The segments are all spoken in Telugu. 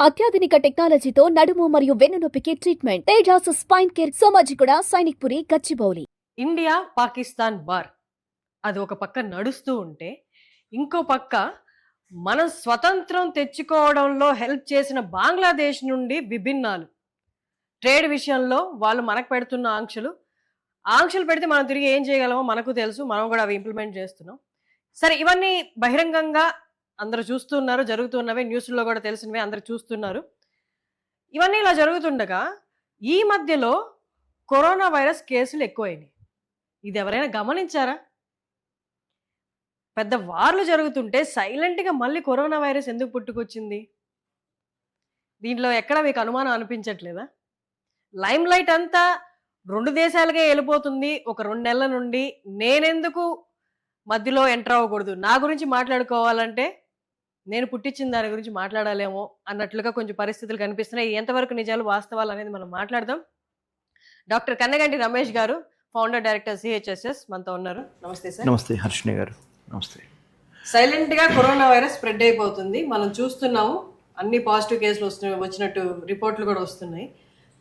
అత్యాధునిక టెక్నాలజీతో నడుము మరియు వెన్నునొప్పికి treatment. Tejas spine care, Somajiguda, Sainikpuri, Gachibowli. India Pakistan war అది ఒక పక్క నడుస్తూ ఉంటే ఇంకో పక్క మనం స్వతంత్రం తెచ్చుకోవడంలో హెల్ప్ చేసిన బంగ్లాదేశ్ నుండి విభిన్నాలు ట్రేడ్ విషయంలో వాళ్ళు మనకు పెడుతున్న ఆంక్షలు పెడితే మనం తిరిగి ఏం చేయగలమో మనకు తెలుసు, మనం కూడా అవి ఇంప్లిమెంట్ చేస్తున్నాం. సరే, ఇవన్నీ బహిరంగంగా అందరూ చూస్తున్నారు, జరుగుతున్నవే, న్యూస్లో కూడా తెలిసినవే, అందరూ చూస్తున్నారు. ఇవన్నీ ఇలా జరుగుతుండగా ఈ మధ్యలో కరోనా వైరస్ కేసులు ఎక్కువైనాయి. ఇది ఎవరైనా గమనించారా? పెద్ద వార్లు జరుగుతుంటే సైలెంట్గా మళ్ళీ కరోనా వైరస్ ఎందుకు పుట్టుకొచ్చింది? దీంట్లో ఎక్కడ మీకు అనుమానం అనిపించట్లేదా? లైమ్ లైట్ అంతా 2 దేశాలకే వెళ్ళిపోతుంది ఒక 2 నెలల నుండి. నేనెందుకు మధ్యలో ఎంటర్ అవ్వకూడదు? నా గురించి మాట్లాడుకోవాలంటే నేను పుట్టించిన దాని గురించి మాట్లాడాలేమో అన్నట్లుగా కొంచెం పరిస్థితులు కనిపిస్తున్నాయి. ఎంతవరకు నిజాలు వాస్తవాలు అనేది మనం మాట్లాడదాం. డాక్టర్ కన్నగంటి రమేష్ గారు, ఫౌండర్ డైరెక్టర్ సిహెచ్ఎస్ఎస్ మనతో ఉన్నారు. నమస్తే సార్. నమస్తే హర్షిణి గారు. నమస్తే. సైలెంట్గా కరోనా వైరస్ స్ప్రెడ్ అయిపోతుంది, మనం చూస్తున్నాము. అన్ని పాజిటివ్ కేసులు వచ్చినట్టు రిపోర్ట్లు కూడా వస్తున్నాయి.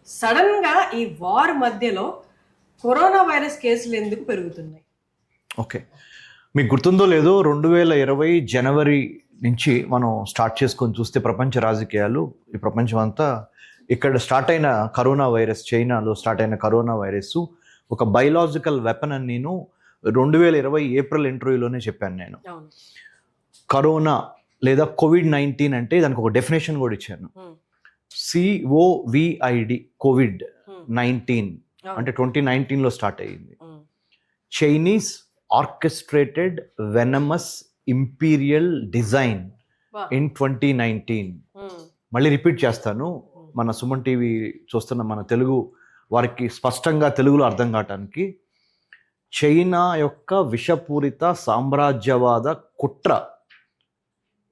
సడన్గా ఈ వార్ మధ్యలో కరోనా వైరస్ కేసులు ఎందుకు పెరుగుతున్నాయి? ఓకే, మీకు గుర్తుందో లేదో 2020 జనవరి నుంచి మనం స్టార్ట్ చేసుకొని చూస్తే ప్రపంచ రాజకీయాలు, ఈ ప్రపంచం అంతా ఇక్కడ స్టార్ట్ అయిన కరోనా వైరస్, చైనాలో స్టార్ట్ అయిన కరోనా వైరస్ ఒక బయలాజికల్ వెపన్ అని నేను 2020 ఏప్రిల్ ఇంటర్వ్యూలోనే చెప్పాను. నేను కరోనా లేదా కోవిడ్-19 అంటే దానికి ఒక డెఫినేషన్ కూడా ఇచ్చాను. COVID, కోవిడ్-19 అంటే 2019లో స్టార్ట్ అయ్యింది. Chinese orchestrated venomous imperial design in 2019. మళ్ళీ రిపీట్ చేస్తాను, మన సుమన్ టీవీ చూస్తున్న మన తెలుగు వారికి స్పష్టంగా తెలుగులో అర్థం కావటానికి. చైనా యొక్క విషపూరిత సామ్రాజ్యవాద కుట్ర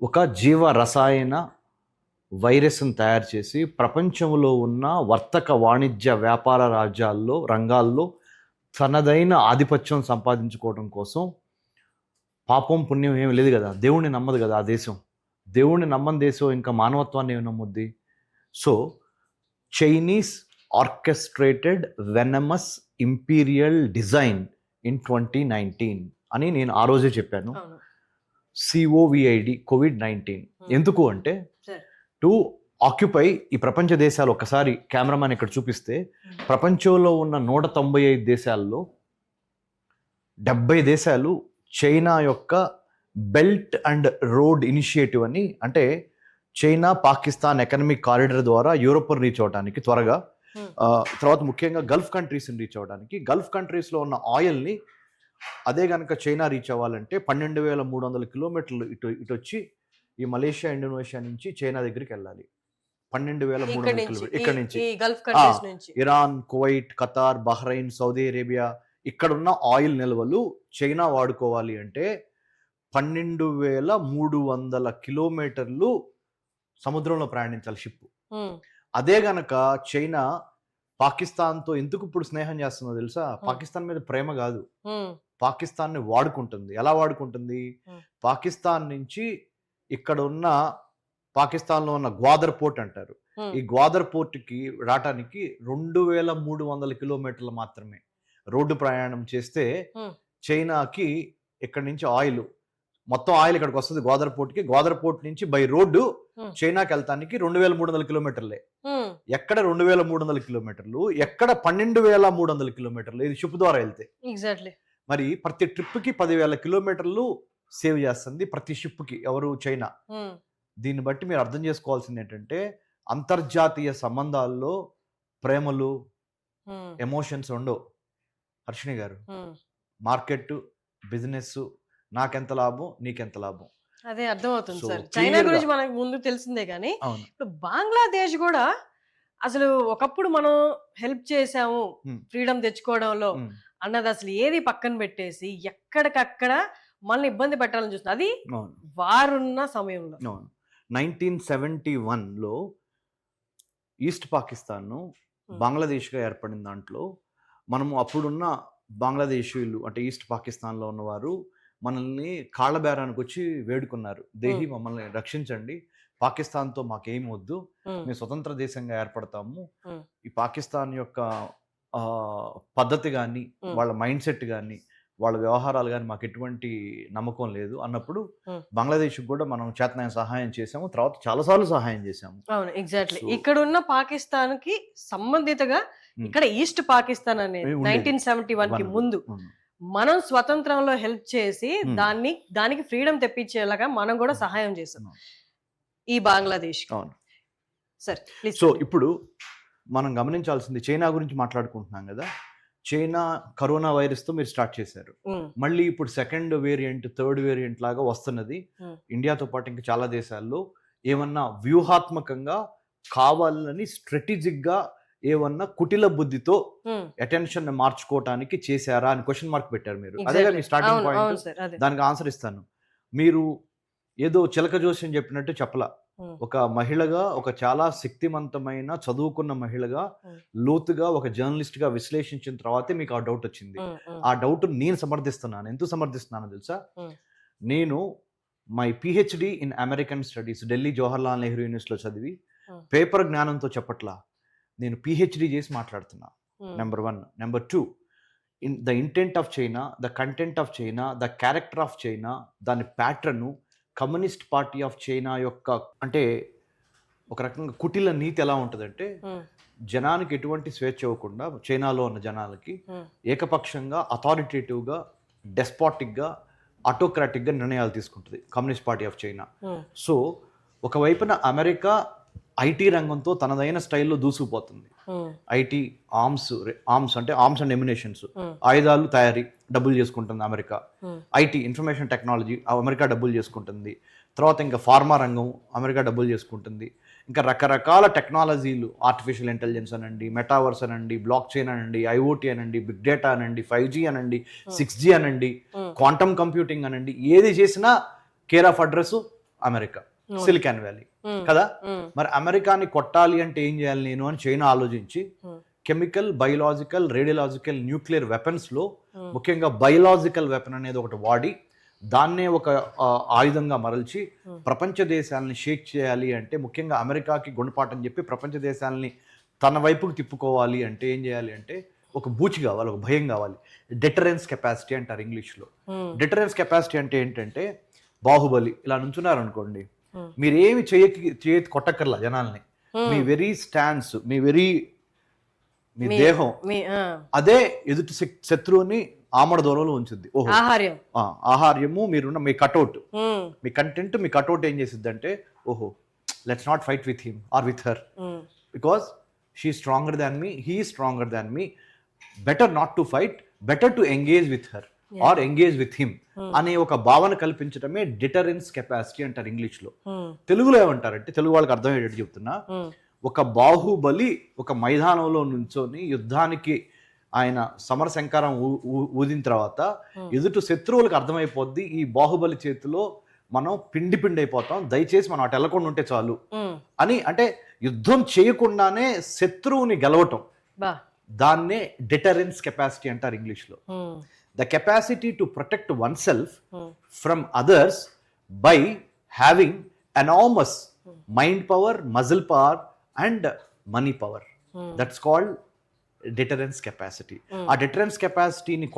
ఒక జీవ రసాయన వైరస్ను తయారు చేసి ప్రపంచంలో ఉన్న వర్తక వాణిజ్య వ్యాపార రంగాల్లో తనదైన ఆధిపత్యం సంపాదించుకోవడం కోసం, పాపం పుణ్యం ఏమి లేదు కదా, దేవుణ్ణి నమ్మదు కదా ఆ దేశం. దేవుణ్ణి నమ్మని దేశం ఇంకా మానవత్వాన్ని ఏమి నమ్ముద్ది? So Chinese orchestrated venomous imperial design in 2019 అని నేను ఆ రోజే చెప్పాను. COVID, కోవిడ్-19 ఎందుకు అంటే టు ఆక్యుపై ఈ ప్రపంచ దేశాలు. ఒక్కసారి కెమెరామ్యాన్ ఇక్కడ చూపిస్తే, ప్రపంచంలో ఉన్న 195 దేశాల్లో 70 దేశాలు చైనా యొక్క బెల్ట్ అండ్ రోడ్ ఇనిషియేటివ్ అని, అంటే చైనా పాకిస్తాన్ ఎకనామిక్ కారిడార్ ద్వారా యూరోప్ రీచ్ అవడానికి త్వరగా, తర్వాత ముఖ్యంగా గల్ఫ్ కంట్రీస్ని రీచ్ అవ్వడానికి, గల్ఫ్ కంట్రీస్లో ఉన్న ఆయిల్ని అదే కనుక చైనా రీచ్ అవ్వాలంటే 12,300 కిలోమీటర్లు ఇటు వచ్చి ఈ మలేషియా, ఇండోనేషియా నుంచి చైనా దగ్గరికి వెళ్ళాలి. 12,300 కిలోమీటర్లు ఇక్కడ నుంచి. Iran, Kuwait, Qatar, Bahrain, Saudi Arabia ఇక్కడున్న ఆయిల్ నిల్వలు చైనా వాడుకోవాలి అంటే 12,300 కిలోమీటర్లు సముద్రంలో ప్రయాణించాలి షిప్. అదే గనక చైనా పాకిస్తాన్తో ఎందుకు ఇప్పుడు స్నేహం చేస్తుందో తెలుసా? పాకిస్తాన్ మీద ప్రేమ కాదు, పాకిస్తాన్ని వాడుకుంటుంది. ఎలా వాడుకుంటుంది? పాకిస్తాన్ నుంచి ఇక్కడ ఉన్న, పాకిస్తాన్లో ఉన్న గ్వాదర్ పోర్ట్ అంటారు, ఈ గ్వాదర్ పోర్ట్కి రావటానికి 2,300 కిలోమీటర్లు మాత్రమే రోడ్డు ప్రయాణం చేస్తే చైనాకి ఇక్కడ నుంచి మొత్తం ఆయిల్ ఇక్కడికి వస్తుంది గ్వాదర్ పోర్ట్కి. గ్వాదర్ పోర్ట్ నుంచి బై రోడ్డు చైనాకి వెళ్తానికి 2,300 కిలోమీటర్లే. ఎక్కడ 2,300 కిలోమీటర్లు, ఎక్కడ 12,300 కిలోమీటర్లు, ఇది షిప్ ద్వారా వెళ్తే. ఎగ్జాక్ట్లీ. మరి ప్రతి ట్రిప్కి 10,000 కిలోమీటర్లు సేవ్ చేస్తుంది ప్రతి షిప్కి, ఎవరు? చైనా. దీన్ని బట్టి మీరు అర్థం చేసుకోవాల్సింది ఏంటంటే, అంతర్జాతీయ సంబంధాల్లో ప్రేమలు, ఎమోషన్స్ ఉండవు హర్షిణి గారు. మార్కెట్, బిజినెస్, నాకెంత లాభం, నీకెంత లాభం, అదే అర్థమవుతుంది సార్. చైనా గురించి మనకు ముందు తెలిసిందే, కానీ ఇప్పుడు బంగ్లాదేశ్ కూడా అసలు ఒకప్పుడు మనం హెల్ప్ చేసాము ఫ్రీడమ్ తెచ్చుకోవడంలో అన్నది అసలు ఏది పక్కన పెట్టేసి ఎక్కడికక్కడ మనల్ని ఇబ్బంది పెట్టాలని చూస్తుంది. అది వారున్న సమయంలో 1971లో ఈస్ట్ పాకిస్తాన్ బంగ్లాదేశ్గా ఏర్పడిన దాంట్లో మనము అప్పుడున్న బంగ్లాదేశీయులు, అంటే ఈస్ట్ పాకిస్తాన్లో ఉన్నవారు మనల్ని కాళ్ళబేరానికి వచ్చి వేడుకున్నారు. దేహి మమ్మల్ని రక్షించండి, పాకిస్తాన్తో మాకేం వద్దు, మేము స్వతంత్ర దేశంగా ఏర్పడతాము, ఈ పాకిస్తాన్ యొక్క పద్ధతి కానీ వాళ్ళ మైండ్ సెట్ కానీ వాళ్ళ వ్యవహారాలు కానీ మాకు ఎటువంటి నమ్మకం లేదు అన్నప్పుడు బంగ్లాదేశ్కి కూడా మనం చేతనైన సహాయం చేసాము, తర్వాత చాలాసార్లు సహాయం చేసాము. అవును, ఎగ్జాక్ట్లీ. ఇక్కడ ఉన్న పాకిస్తాన్ కి సంబంధితగా ఇక్కడ ఈస్ట్ పాకిస్తాన్ అనేది 1971 కి ముందు మనం స్వతంత్రంలో హెల్ప్ చేసి దానికి ఫ్రీడమ్ తెప్పించేలాగా మనం కూడా సహాయం చేసాం ఈ బంగ్లాదేశ్. సరే, సో ఇప్పుడు మనం గమనించాల్సింది చైనా గురించి మాట్లాడుకుంటున్నాం కదా. చైనా కరోనా వైరస్ తో మీరు స్టార్ట్ చేశారు, మళ్ళీ ఇప్పుడు సెకండ్ వేరియంట్ థర్డ్ వేరియంట్ లాగా వస్తున్నది. ఇండియాతో పాటు ఇంకా చాలా దేశాల్లో ఏమన్నా వ్యూహాత్మకంగా కావాలని స్ట్రాటజిక్ గా ఏమన్నా కుటిల బుద్ధితో అటెన్షన్ మార్చుకోవటానికి చేశారా అని క్వశ్చన్ మార్క్ పెట్టారు మీరు. అదే మీ స్టార్టింగ్ పాయింట్. దానికి ఆన్సర్ ఇస్తాను. మీరు ఏదో చిలక జోస్యం చెప్పినట్టు చెప్పలా. ఒక మహిళగా, ఒక చాలా శక్తివంతమైన చదువుకున్న మహిళగా లోతుగా ఒక జర్నలిస్ట్ గా విశ్లేషించిన తర్వాతే మీకు ఆ డౌట్ వచ్చింది. ఆ డౌట్ నేను సమర్థిస్తున్నాను. ఎందుకు సమర్థిస్తున్నానో తెలుసా? నేను my PhD in American studies Delhi Jawaharlal Nehru యూనివర్సిటీలో చదివి పేపర్ జ్ఞానంతో చెప్పట్లా, నేను పిహెచ్డి చేసి మాట్లాడుతున్నా. Number 1. Number 2, the intent of China, the content of China, the character of China, దాని pattern, communist party of China యొక్క అంటే ఒక రకంగా కుటిల నీతి ఎలా ఉంటుందంటే, జనానికి ఎటువంటి స్వేచ్ఛ ఇవ్వకుండా చైనాలో ఉన్న జనాలకి ఏకపక్షంగా అథారిటేటివ్గా డెస్పాటిక్గా ఆటోక్రాటిక్గా నిర్ణయాలు తీసుకుంటుంది communist party of China. So ఒకవైపున అమెరికా ఐటీ రంగంతో తనదైన స్టైల్లో దూసుకుపోతుంది. ఐటీ ఆర్మ్స్ అంటే ఆర్మ్స్ అండ్ ఎమ్యునేషన్స్, ఆయుధాలు తయారీ డబ్బులు చేసుకుంటుంది America. IT information technology America డబ్బులు చేసుకుంటుంది. తర్వాత ఇంకా ఫార్మా రంగం అమెరికా డబ్బులు చేసుకుంటుంది. ఇంకా రకరకాల టెక్నాలజీలు, ఆర్టిఫిషియల్ ఇంటెలిజెన్స్ అనండి, మెటావర్స్ అనండి, బ్లాక్ చైన్ అనండి, ఐఓటీ అనండి, బిగ్ డేటా అనండి, 5G అనండి, 6G అనండి, క్వాంటమ్ కంప్యూటింగ్ అనండి, ఏది చేసినా care of address America, silicon valley కదా. మరి అమెరికాని కొట్టాలి అంటే ఏం చేయాలి నేను అని చైనా ఆలోచించి chemical, biological, radiological, nuclear weapons లో ముఖ్యంగా బయలాజికల్ వెపన్ అనేది ఒకటి వాడి దాన్నే ఒక ఆయుధంగా మరల్చి ప్రపంచ దేశాలని షేక్ చేయాలి అంటే, ముఖ్యంగా అమెరికాకి గుణపాఠం చెప్పి ప్రపంచ దేశాలని తన వైపుకు తిప్పుకోవాలి అంటే ఏం చేయాలి అంటే ఒక బూచి కావాలి, ఒక భయం కావాలి. డెటరెన్స్ కెపాసిటీ అంటారు ఇంగ్లీష్లో. డెటరెన్స్ కెపాసిటీ అంటే ఏంటంటే, బాహుబలి ఇలా నుంచున్నారు అనుకోండి, మీరేమి చేతి కొట్టక్కర్లా జనాల్ని, మీ వెరీ స్టాన్స్, మీ దేహం అదే ఎదుటి శత్రువుని ఆమడ దూరంలో ఉంచుద్ది. ఓహో, ఆహార్యము, మీరున్న మీ కటౌట్, మీ కంటెంట్, మీ కటౌట్ ఏం చేసిద్ది అంటే, ఓహో let's not fight with him or with her because she stronger than me, he stronger than me, better not to fight, better to engage with her or engage with him అనే ఒక భావన కల్పించడమే డిటరెన్స్ కెపాసిటీ అంటారు ఇంగ్లీష్ లో. తెలుగులో ఏమంటారంటే, తెలుగు వాళ్ళకి అర్థమయ్యేటట్టు చెప్తున్నా, ఒక బాహుబలి ఒక మైదానంలో నుంచొని యుద్ధానికి ఆయన సమర శంకారం ఊదిన తర్వాత ఎదుటి శత్రువులకు అర్థమైపోద్ది, ఈ బాహుబలి చేతిలో మనం పిండి అయిపోతాం, దయచేసి మనం అటు వెళ్ళకుండా ఉంటే చాలు అని. అంటే యుద్ధం చేయకుండానే శత్రువుని గెలవటం, దాన్నే డిటరెన్స్ కెపాసిటీ అంటారు ఇంగ్లీష్లో. The capacity to protect oneself from others by having enormous mind power, muscle power and money power. That's called deterrence capacity. ఆ deterrence capacity ని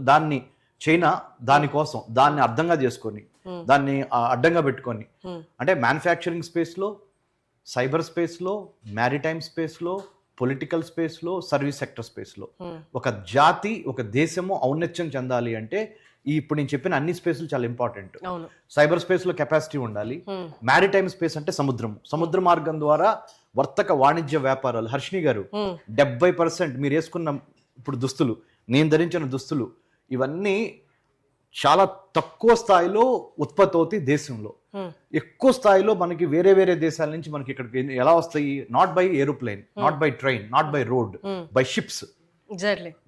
దాన్ని చైనా దానికోసం దాన్ని అర్థంగా చేసుకొని దాన్ని అడ్డంగా పెట్టుకొని, అంటే మ్యానుఫ్యాక్చరింగ్ స్పేస్లో, సైబర్ స్పేస్లో, మ్యారిటైమ్ స్పేస్లో, పొలిటికల్ స్పేస్లో, సర్వీస్ సెక్టర్ స్పేస్లో ఒక జాతి, ఒక దేశము ఔన్నత్యం చెందాలి అంటే ఇప్పుడు నేను చెప్పిన అన్ని స్పేస్లు చాలా ఇంపార్టెంట్. సైబర్ స్పేస్లో కెపాసిటీ ఉండాలి. మ్యారిటైమ్ స్పేస్ అంటే సముద్ర మార్గం ద్వారా వర్తక వాణిజ్య వ్యాపారాలు. హర్షిని గారు, 70% మీరు వేసుకున్న ఇప్పుడు దుస్తులు, నేను ధరించిన దుస్తులు, ఇవన్నీ చాలా తక్కువ స్థాయిలో ఉత్పత్తి అవుతాయి దేశంలో. ఎక్కువ స్థాయిలో మనకి వేరే వేరే దేశాల నుంచి మనకి ఇక్కడికి ఎలా వస్తాయి? Not by aeroplane, not by train, not by road, by ships.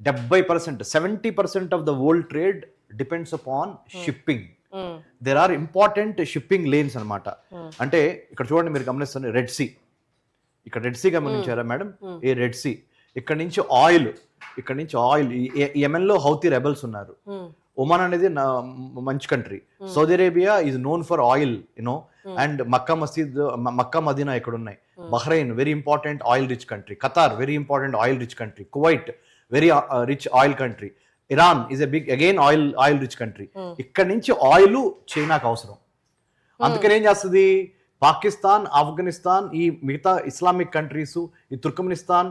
70%, 70% of the world trade depends upon shipping. There are important shipping lanes అనమాట. అంటే ఇక్కడ చూడండి, మీరు గమనిస్తుంది రెడ్ సీ, ఇక్కడ రెడ్ సీ గమనించారా మేడం? ఏ రెడ్ సీ, ఇక్కడ నుంచి ఆయిల్, యెమెన్లో హౌతీ రెబల్స్ ఉన్నారు, ఒమాన్ అనేది మంచి country. Saudi Arabia is known for oil and Mecca Medina ఇక్కడ ఉన్నాయి. Bahrain very important oil rich country. Qatar very important oil rich country. Kuwait very rich oil country. Iran is a big again oil rich country. ఇక్కడ నుంచి ఆయిల్ చైనాకు అవసరం. అందుకని ఏం చేస్తుంది పాకిస్తాన్, ఆఫ్ఘనిస్తాన్, ఈ మిగతా ఇస్లామిక్ కంట్రీస్, ఈ తుర్కమెనిస్తాన్,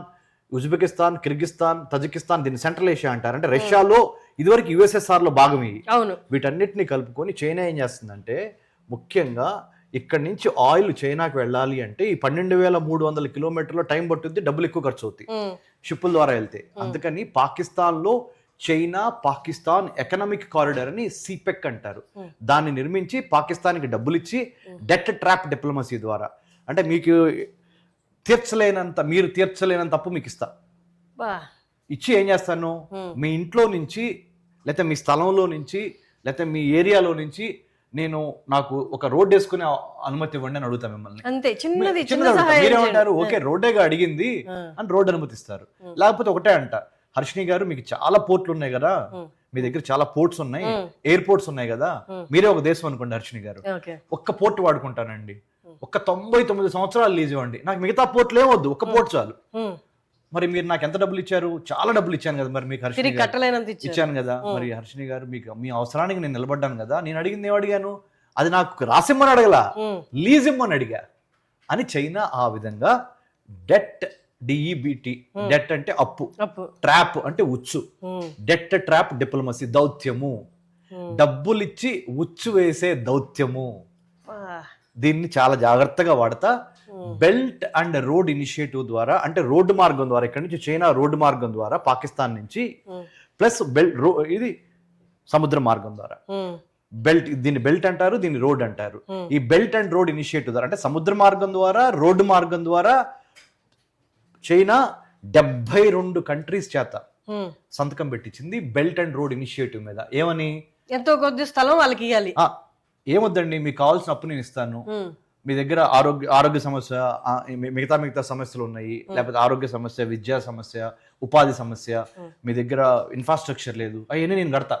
ఉజ్బెకిస్తాన్, కిర్గిస్తాన్, తజికిస్తాన్, దీన్ని సెంట్రల్ ఏషియా అంటారు. అంటే రష్యాలో ఇదివరకు యుఎస్ఎస్ఆర్ లో భాగం ఇవి. వీటన్నిటిని కలుపుకొని చైనా ఏం చేస్తుందంటే ముఖ్యంగా ఇక్కడ నుంచి ఆయిల్ చైనాకి వెళ్ళాలి అంటే ఈ 12,300 కిలోమీటర్లో టైం పట్టుద్ది, డబ్బులు ఎక్కువ ఖర్చు అవుతాయి షిప్పుల ద్వారా వెళ్తే. అందుకని పాకిస్తాన్లో చైనా పాకిస్తాన్ ఎకనామిక్ కారిడార్ అని సిపెక్ అంటారు. దాన్ని నిర్మించి పాకిస్తాన్కి డబ్బులు ఇచ్చి డెట్ ట్రాప్ డిప్లొమసీ ద్వారా, అంటే మీకు మీరు తీర్చలేనంత అప్పు మీకు ఇస్తా, ఇచ్చి ఏం చేస్తాను మీ ఇంట్లో నుంచి లేకపోతే మీ స్థలంలో నుంచి లేకపోతే మీ ఏరియాలో నుంచి నాకు ఒక రోడ్ వేసుకునే అనుమతి ఇవ్వండి అని అడుగుతా మిమ్మల్ని. అంతే, చిన్నది మీరేమంటారు, ఓకే రోడ్డేగా అడిగింది అని రోడ్ అనుమతిస్తారు. లేకపోతే ఒకటే అంట, హర్షిని గారు మీకు చాలా పోర్ట్లు ఉన్నాయి కదా, మీ దగ్గర చాలా పోర్ట్స్ ఉన్నాయి, ఎయిర్పోర్ట్స్ ఉన్నాయి కదా, మీరే ఒక దేశం అనుకోండి హర్షిని గారు, ఒక్క పోర్ట్ వాడుకుంటానండి, ఒక్క 99 సంవత్సరాలు లీజ్ ఇవ్వండి, నాకు మిగతా పోర్ట్లు ఏమొద్దు, ఒక్క పోర్ట్ చాలు. మరి మీరు నాకు ఎంత డబ్బులు ఇచ్చారు, చాలా డబ్బులు ఇచ్చాను కదా, మరి మీకు హర్షిని ఇచ్చాను కదా, మరి హర్షిని గారు మీకు మీ అవసరానికి నేను నిలబడ్డాను కదా, నేను అడిగింది ఏం అడిగాను, అది నాకు రాసిమ్మని అడగలా, లీజ్ ఇమ్మని అడిగా అని చైనా ఆ విధంగా డెట్ డిఈబిటి, డెట్ అంటే అప్పు, ట్రాప్ అంటే ఉచ్చు, డెట్ ట్రాప్ డిప్లొమసీ దౌత్యము, డబ్బులిచ్చి ఉచ్చు వేసే దౌత్యము. దీన్ని చాలా జాగ్రత్తగా వాడతా. బెల్ట్ అండ్ రోడ్ ఇనిషియేటివ్ ద్వారా, అంటే రోడ్డు మార్గం ద్వారా, ఇక్కడ నుంచి చైనా రోడ్డు మార్గం ద్వారా పాకిస్తాన్ నుంచి, ప్లస్ ఇది సముద్ర మార్గం ద్వారా బెల్ట్, దీన్ని బెల్ట్ అంటారు, దీన్ని రోడ్ అంటారు. ఈ బెల్ట్ అండ్ రోడ్ ఇనిషియేటివ్ ద్వారా, అంటే సముద్ర మార్గం ద్వారా రోడ్డు మార్గం ద్వారా చైనా 72 కంట్రీస్ చేత సంతకం పెట్టించింది బెల్ట్ అండ్ రోడ్ ఇనిషియేటివ్ మీద. ఏమని, ఎంతో కొద్ది స్థలం వాళ్ళకి ఇవ్వాలి, ఏమొద్దండి మీకు కావాల్సిన అప్పు నేను ఇస్తాను, మీ దగ్గర ఆరోగ్య సమస్య, మిగతా సమస్యలు ఉన్నాయి, లేకపోతే ఆరోగ్య సమస్య, విద్యా సమస్య, ఉపాధి సమస్య, మీ దగ్గర ఇన్ఫ్రాస్ట్రక్చర్ లేదు, అవన్నీ నేను కడతా,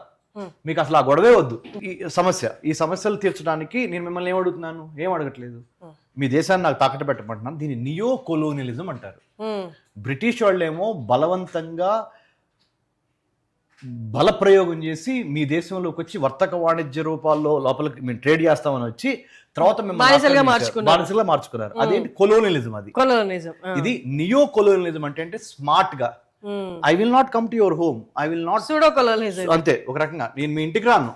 మీకు అసలు ఆ గొడవే వద్దు. ఈ సమస్యలు తీర్చడానికి నేను మిమ్మల్ని ఏమడుగుతున్నాను, ఏం అడగట్లేదు, మీ దేశాన్ని నాకు తాకట్టు పెట్టమంటున్నాను. దీన్ని నియో కొలోనియలిజం అంటారు. బ్రిటిష్ వాళ్ళేమో బలవంతంగా బల ప్రయోగం చేసి మీ దేశంలోకి వచ్చి వర్తక వాణిజ్య రూపాల్లో లోపలికి మేము ట్రేడ్ చేస్తామని వచ్చి తర్వాత బానిసలుగా మార్చుకున్నారు. అదేంటి కొలోనియలిజం, అది ఇది నియో కొలోనియలిజం. అంటే స్మార్ట్ గా I will not come to your home, I will not pseudo colonialism. అంతే, ఒక రకంగా నేను మీ ఇంటికి రాను,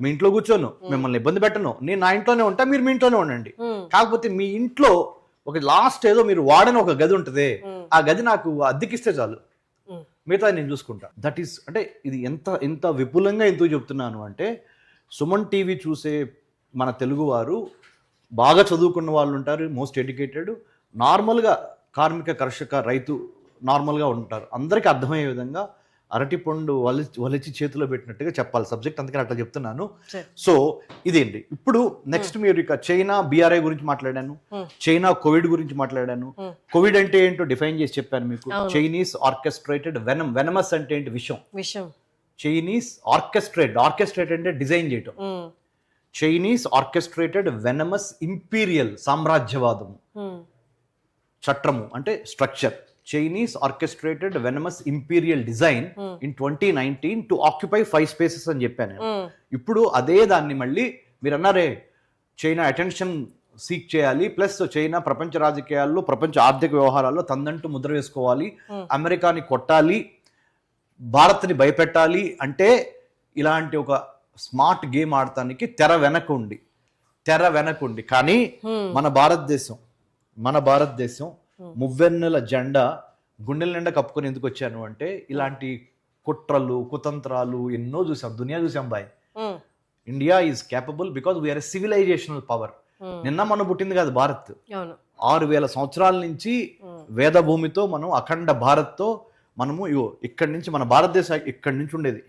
మీ ఇంట్లో కూర్చోను, మిమ్మల్ని ఇబ్బంది పెట్టను, నేను నా ఇంట్లోనే ఉంటా, మీరు మీ ఇంట్లోనే ఉండండి. కాకపోతే మీ ఇంట్లో ఒక లాస్ట్ ఏదో మీరు వాడని ఒక గది ఉంటుంది, ఆ గది నాకు అద్దెకిస్తే చాలు, మిగతా నేను చూసుకుంటా. దట్ ఈస్, అంటే ఇది ఎంత విపులంగా ఎందుకు చెప్తున్నాను అంటే, సుమన్ టీవీ చూసే మన తెలుగు వారు బాగా చదువుకున్న వాళ్ళు ఉంటారు, మోస్ట్ ఎడ్యుకేటెడ్, నార్మల్గా కార్మిక కర్షక రైతు నార్మల్గా ఉంటారు. అందరికీ అర్థమయ్యే విధంగా అరటిపండు వలిచి చేతిలో పెట్టినట్టుగా చెప్పాలి సబ్జెక్ట్, అందుకని అట్లా చెప్తున్నాను. సో ఇదేంటి, ఇప్పుడు నెక్స్ట్ మీరు ఇక చైనా బిఆర్ఐ గురించి మాట్లాడాను, చైనా కోవిడ్ గురించి మాట్లాడాను. కోవిడ్ అంటే ఏంటో డిఫైన్ చేసి చెప్పాను మీకు. చైనీస్ ఆర్కెస్ట్రేటెడ్ వెనమస్ అంటే ఏంటి, విషం. చైనీస్ ఆర్కెస్ట్రేట్ అంటే డిజైన్ చేయటం. చైనీస్ ఆర్కెస్ట్రేటెడ్ వెనమస్ ఇంపీరియల్ సామ్రాజ్యవాదము, చట్రము అంటే structure. Chinese orchestrated venomous imperial design in 2019 to occupy 5 spaces అని చెప్పాను. ఇప్పుడు అదే దాన్ని మళ్ళీ మీరు అన్నారే, చైనా అటెన్షన్ సీక్ చేయాలి, ప్లస్ చైనా ప్రపంచ రాజకీయాల్లో, ప్రపంచ ఆర్థిక వ్యవహారాల్లో తనంటూ ముద్ర వేసుకోవాలి, అమెరికాని కొట్టాలి, భారత్ని భయపెట్టాలి అంటే ఇలాంటి ఒక స్మార్ట్ గేమ్ ఆడటానికి తెర వెనకుండి. కానీ మన భారతదేశం మువ్వెన్నెల జెండా గుండెల నిండా కప్పుకొని ఎందుకు వచ్చాను అంటే, ఇలాంటి కుట్రలు కుతంత్రాలు ఎన్నో చూసాం, దునియా చూసాం boy. India is capable because we are a civilisational power. నిన్న మనం పుట్టింది కాదు భారత్, 6000 సంవత్సరాల నుంచి వేద భూమితో మనం అఖండ భారత్తో మనము ఇక్కడి నుంచి మన భారతదేశం ఇక్కడి నుంచి ఉండేది,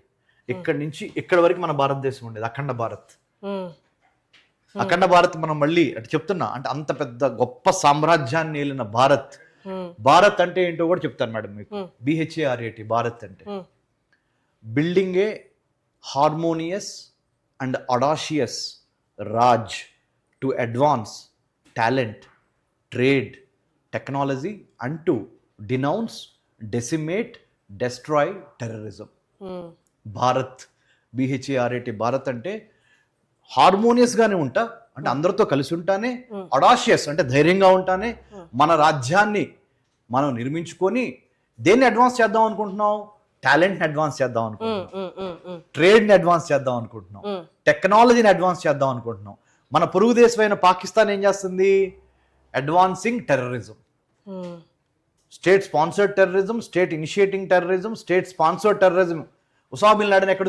ఇక్కడి నుంచి ఇక్కడి వరకు మన భారతదేశం ఉండేది అఖండ భారత్. మనం మళ్ళీ అటు చెప్తున్నా, అంటే అంత పెద్ద గొప్ప సామ్రాజ్యాన్ని ఏలిన భారత్ అంటే ఏంటో కూడా చెప్తాను మేడం మీకు. BHARAT భారత్ అంటే building A harmonious and audacious Raj to advance talent, trade, technology, and to denounce, decimate, destroy terrorism. Bharat, BHARAT, Bharat అంటే హార్మోనియస్గానే ఉంటా, అంటే అందరితో కలిసి ఉంటానే, అడాషియస్ అంటే ధైర్యంగా ఉంటానే, మన రాజ్యాన్ని మనం నిర్మించుకొని దేన్ని అడ్వాన్స్ చేద్దాం అనుకుంటున్నాం? టాలెంట్ని అడ్వాన్స్ చేద్దాం అనుకుంటున్నాం, ట్రేడ్ని అడ్వాన్స్ చేద్దాం అనుకుంటున్నాం, టెక్నాలజీని అడ్వాన్స్ చేద్దాం అనుకుంటున్నాం. మన పొరుగు దేశమైన పాకిస్తాన్ ఏం చేస్తుంది? Advancing terrorism, state sponsored terrorism, state initiating terrorism, state sponsored terrorism. Osama bin Laden ఎక్కడ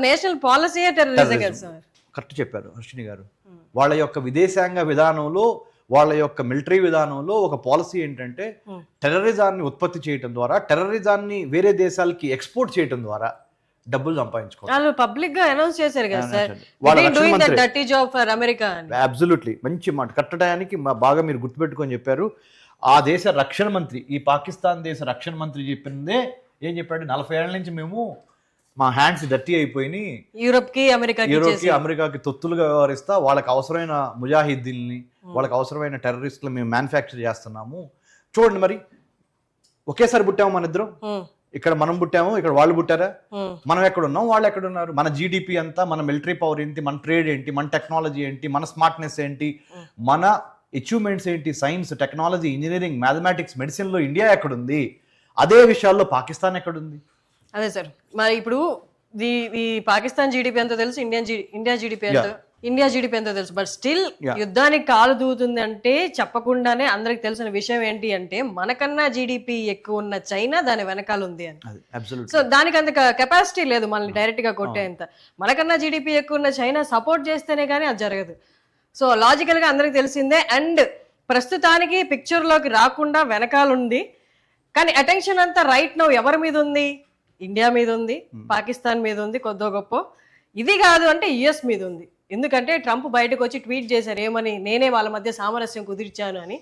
నేషనల్ పాలసీయే టెర్రరిజం కదా సార్. కరెక్ట్ చెప్పారు హర్షిని గారు. వాళ్ళ యొక్క విదేశాంగ విధానంలో, వాళ్ళ యొక్క మిలిటరీ విధానంలో ఒక పాలసీ ఏంటంటే టెర్రరిజాన్ని ఉత్పత్తి చేయడం ద్వారా, టెర్రరిజాన్ని వేరే దేశాలకి ఎక్స్పోర్ట్ చేయడం ద్వారా డబ్బులు సంపాదించుకోవాలి. వాళ్ళు పబ్లిక్ గా అనౌన్స్ చేశారు కదా సార్, వాళ్ళ doing the dirty job for America అని. అబ్సల్యూట్లీ మంచి మాట, కట్టడానికి బాగా మీరు గుర్తుపెట్టుకొని చెప్పారు. ఆ దేశ రక్షణ మంత్రి, ఈ పాకిస్తాన్ దేశ రక్షణ మంత్రి చెప్పిందే ఏం చెప్పాడు? 40 ఏళ్ల నుంచి మేము మా హ్యాండ్స్ డర్టీ అయిపోయినాయి, యూరోప్కి అమెరికాకి తొత్తులుగా వ్యవహరిస్తా వాళ్ళకి అవసరమైన ముజాహిద్దీల్ని, వాళ్ళకి అవసరమైన టెర్రరిస్టులు మేము మ్యానుఫ్యాక్చర్ చేస్తున్నాము. చూడండి మరి, ఒకేసారి పుట్టాము మన ఇద్దరం. ఇక్కడ మనం పుట్టాము, ఇక్కడ వాళ్ళు పుట్టారా? మనం ఎక్కడ ఉన్నాం, వాళ్ళు ఎక్కడ ఉన్నారు? మన జీడిపి అంతా, మన మిలిటరీ పవర్ ఏంటి, మన ట్రేడ్ ఏంటి, మన టెక్నాలజీ ఏంటి, మన స్మార్ట్నెస్ ఏంటి, మన అచీవ్మెంట్స్ ఏంటి, సైన్స్, టెక్నాలజీ, ఇంజనీరింగ్, మ్యాథమెటిక్స్, మెడిసిన్లో ఇండియా ఎక్కడుంది? అదే విషయాల్లో పాకిస్తాన్ ఎక్కడుంది? అదే సార్, మరి ఇప్పుడు ఈ పాకిస్తాన్ జీడిపి ఎంతో తెలుసు, ఇండియా జీడిపి ఎంతో తెలుసు, బట్ స్టిల్ యుద్ధానికి కాలు దూతుంది అంటే చెప్పకుండానే అందరికి తెలిసిన విషయం ఏంటి అంటే మనకన్నా జీడిపి ఎక్కువ ఉన్న చైనా దాని వెనకాల ఉంది అని. సో దానికి అంత కెపాసిటీ లేదు మనల్ని డైరెక్ట్ గా కొట్టేంత. మనకన్నా జీడిపి ఎక్కువ ఉన్న చైనా సపోర్ట్ చేస్తేనే కానీ అది జరగదు. సో లాజికల్ గా అందరికి తెలిసిందే. అండ్ ప్రస్తుతానికి పిక్చర్ లోకి రాకుండా వెనకాల ఉంది, కానీ అటెన్షన్ అంతా రైట్ నౌ ఎవరి మీద ఉంది? ఇండియా మీద ఉంది, పాకిస్తాన్ మీద ఉంది కొద్దో గొప్ప. ఇది కాదు అంటే యుఎస్ మీద ఉంది. ఎందుకంటే ట్రంప్ బయటకు వచ్చి ట్వీట్ చేశారు ఏమని, నేనే వాళ్ళ మధ్య సామరస్యం కుదిర్చాను అని.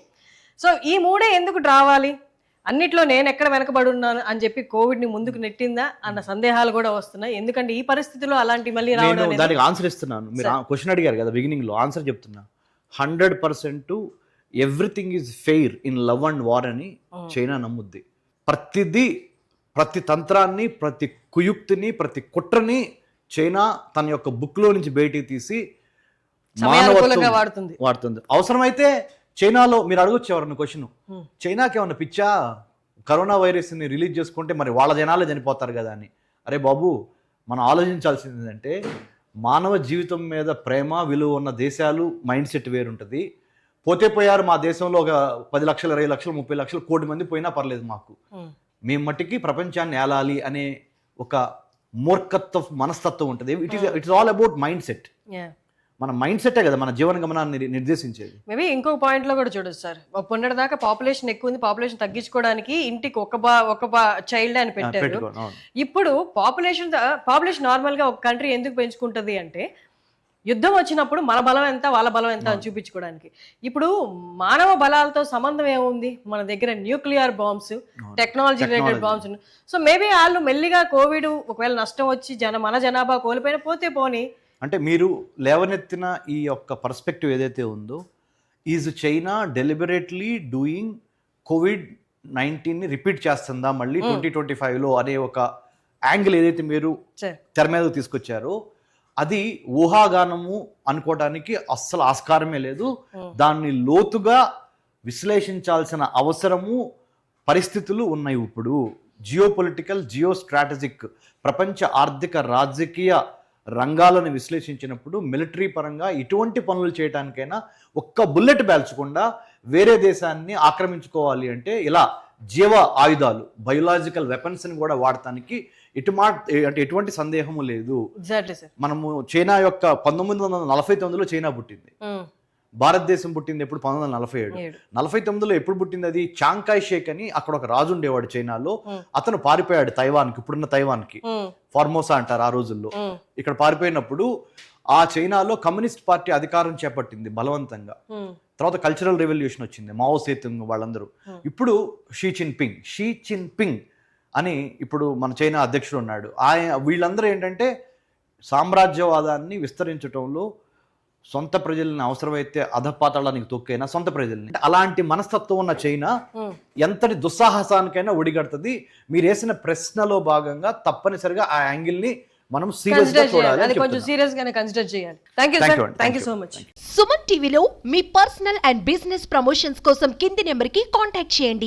సో ఈ మూడే ఎందుకు రావాలి, అన్నిట్లో నేను ఎక్కడ వెనకబడి ఉన్నాను అని చెప్పి కోవిడ్ని ముందుకు నెట్టిందా అన్న సందేహాలు కూడా వస్తున్నాయి. ఎందుకంటే ఈ పరిస్థితిలో అలాంటి మళ్ళీ రావడం. దానికి ఆన్సర్ ఇస్తున్నాను. మీరు క్వశ్చన్ అడిగారు కదా బిగినింగ్ లో, ఆన్సర్ చెప్తున్నా. 100% everything is fair in love and war అని చైనా నమ్ముద్ది. ప్రతి తంత్రాన్ని, ప్రతి కుయుక్తిని, ప్రతి కుట్రని చైనా తన యొక్క బుక్లో నుంచి బయటికి తీసి వాడుతుంది. అవసరమైతే చైనాలో మీరు అడగొచ్చు ఎవరన్నా క్వశ్చన్, చైనాకి ఏమన్నా పిచ్చా, కరోనా వైరస్ని రిలీజ్ చేసుకుంటే మరి వాళ్ళ జనాలే చనిపోతారు కదా అని. అరే బాబు, మనం ఆలోచించాల్సింది ఏంటంటే మానవ జీవితం మీద ప్రేమ, విలువ ఉన్న దేశాలు మైండ్ సెట్ వేరుంటుంది. పోతే పోయారు, మా దేశంలో ఒక 10 లక్షలు, 20 లక్షలు, 30 లక్షలు, కోటి మంది పోయినా పర్లేదు మాకు, మేము మట్టికి ప్రపంచాన్ని ఏలాలి అనే ఒక మూర్ఖత్వ మనస్తత్వం ఉంటుంది. It's all about mind set. మన మైండ్ సెటే కదా మన జీవన గమనాన్ని నిర్దేశించేది. మేబీ ఇంకొక పాయింట్ లో కూడా చూడొచ్చు సార్, మొన్నటి దాకా పాపులేషన్ ఎక్కువ ఉంది, పాపులేషన్ తగ్గించుకోవడానికి ఇంటికి ఒక చైల్డ్ అని పెట్టారు. ఇప్పుడు పాపులేషన్ నార్మల్ గా ఒక కంట్రీ ఎందుకు పెంచుకుంటది అంటే యుద్ధం వచ్చినప్పుడు మన బలం ఎంత, వాళ్ళ బలం ఎంత అని చూపించుకోవడానికి. ఇప్పుడు మానవ బలాలతో సంబంధం ఏముంది? మన దగ్గర nuclear bombs, technology related bombs. So maybe వాళ్ళు మెల్లిగా కోవిడ్ ఒకవేళ నష్టం వచ్చి మన జనాభా కోల్పోయిన పోతే పోని. అంటే మీరు లేవనెత్తిన ఈ యొక్క పర్స్పెక్టివ్ ఏదైతే ఉందో, ఈజ్ చైనా డెలిబరేట్లీ డూయింగ్ COVID-19ని రిపీట్ చేస్తుందా మళ్ళీ 2025లో అనే ఒక యాంగిల్ ఏదైతే మీరు తెర మీద తీసుకొచ్చారో, అది ఊహాగానము అనుకోవడానికి అస్సలు ఆస్కారమే లేదు. దాన్ని లోతుగా విశ్లేషించాల్సిన అవసరము, పరిస్థితులు ఉన్నాయి. ఇప్పుడు జియోపొలిటికల్, జియో స్ట్రాటజిక్, ప్రపంచ ఆర్థిక రాజకీయ రంగాలను విశ్లేషించినప్పుడు మిలిటరీ పరంగా ఇటువంటి పనులు చేయడానికైనా ఒక్క బుల్లెట్ పేల్చకుండా వేరే దేశాన్ని ఆక్రమించుకోవాలి అంటే ఇలా జీవ ఆయుధాలు, బయోలాజికల్ వెపన్స్ని కూడా వాడటానికి ఎటువంటి సందేహము లేదు. మనము చైనా యొక్క 1949లో చైనా పుట్టింది, భారతదేశం పుట్టింది ఎప్పుడు? 1947. 49లో ఎప్పుడు పుట్టింది అది? చాంకాయ్ షేక్ అని అక్కడ ఒక రాజు ఉండేవాడు చైనాలో. అతను పారిపోయాడు తైవాన్కి, ఇప్పుడున్న తైవాన్కి, ఫార్మోసా అంటారు ఆ రోజుల్లో. ఇక్కడ పారిపోయినప్పుడు ఆ చైనాలో కమ్యూనిస్ట్ పార్టీ అధికారం చేపట్టింది బలవంతంగా. తర్వాత కల్చరల్ రెవల్యూషన్ వచ్చింది, మావో సేతుంగ్ వాళ్ళందరూ. ఇప్పుడు షీ జిన్పింగ్ అని ఇప్పుడు మన చైనా అధ్యక్షుడు ఉన్నాడు. వీళ్ళందరూ ఏంటంటే సామ్రాజ్యవాదాన్ని విస్తరించడంలో సొంత ప్రజల్ని అవసరమైతే అధపాతాళానికి తొక్కైనా సొంత ప్రజల్ని, అలాంటి మనస్తత్వం ఉన్న చైనా ఎంతటి దుస్సాహసానికైనా ఒడిగడుతుంది. మీరు వేసిన ప్రశ్నలో భాగంగా తప్పనిసరిగా ఆ యాంగిల్ ని మనం సీరియస్ గా చూడాలి. అది కొంచెం సీరియస్ గానే కన్సిడర్ చేయాలి. Thank you Thank sir, you, thank you thank so you, much. thank you. Suman టీవీలో మీ పర్సనల్ అండ్ బిజినెస్ ప్రమోషన్స్ కోసం కింది నెంబర్కి కాంటాక్ట్ చేయండి.